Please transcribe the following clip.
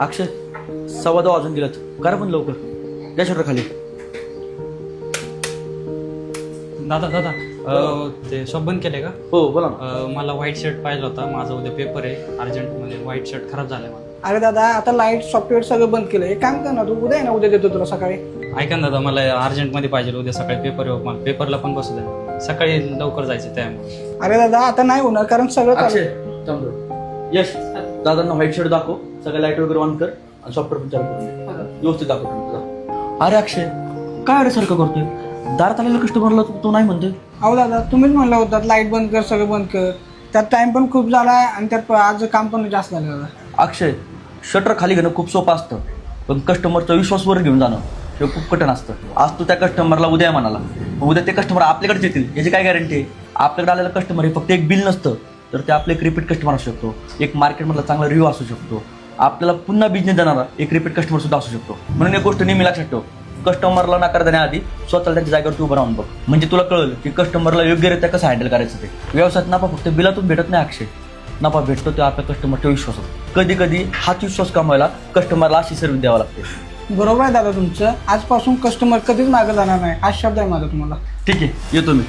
अक्षय 10:15 वाजून गेलात. करा पण लवकर. द्या शटर खाली. दादा ते शॉप बंद केले का? हो बोला ना. मला व्हाईट शर्ट पाहिजे होता. माझा उद्या पेपर आहे अर्जंटमध्ये. व्हाईट शर्ट खराब झालाय मला. अरे दादा आता लाईट सॉफ्टवेअर सगळं बंद केलं. एक काम कर ना, तू उद्या आहे ना, उद्या देतो तुला सकाळी. ऐका ना दादा, मला अर्जंटमध्ये पाहिजे उद्या सकाळी पेपर आहे. मला पेपरला पण बसू द्या. सकाळी लवकर जायचं त्यामुळे. अरे दादा आता नाही होणार कारण सगळं अक्षय थांब. यश दादांना व्हाईट शर्ट दाखव. सगळं लाईट वगैरे ऑन कर आणि सॉफ्टवेअर पण चालू करून दे. व्यवस्थित दाखव. अरे अक्षय काय अरे सारखं करतोय? दारात आलेल्या कस्टमरला तू नाही म्हणतोय. अहो दादा तुम्हीच म्हणला होता लाईट बंद कर, सगळं बंद कर. त्यात टाइम पण खूप झाला आणि त्यात आज काम पण जास्त झालं दादा. अक्षय शटर खाली घेणं खूप सोपं असतं, पण कस्टमरचा विश्वासवर घेऊन जाणं हे खूप कठीण असतं. आज तू त्या कस्टमरला उद्या म्हणाला, उद्या ते कस्टमर आपल्याकडे येतील याची काय गॅरंटी आहे? आपल्याकडे आलेलं कस्टमर हे फक्त एक बिल नसतं, तर ते आपलं एक रिपीट कस्टमर असू शकतो. एक मार्केटमधला चांगला रिव्ह्यू असू शकतो. आपल्याला पुन्हा बिझनेस देणारा एक रिपीट कस्टमर सुद्धा असू शकतो. म्हणून एक गोष्ट नेहमी लक्षात ठेव, कस्टमरला नकार देण्याआधी स्वतःला त्यांच्या जागेवर उभं राहून बघ. म्हणजे तुला कळलं की कस्टमरला योग्यरित्या कसं हँडल करायचं ते. व्यवसायात नफा फक्त बिलातून भेटत नाही अक्षय. नफा भेटतो ते आपल्या कस्टमरच्या विश्वासात. कधी कधी हाच विश्वास कमवायला कस्टमरला अशी सर्व्हिस द्यावा लागते. बरोबर आहे दादा तुमचं. आजपासून कस्टमर कधीच मागं जाणार नाही, आज शब्द आहे माझा तुम्हाला. ठीक आहे, येतो मी.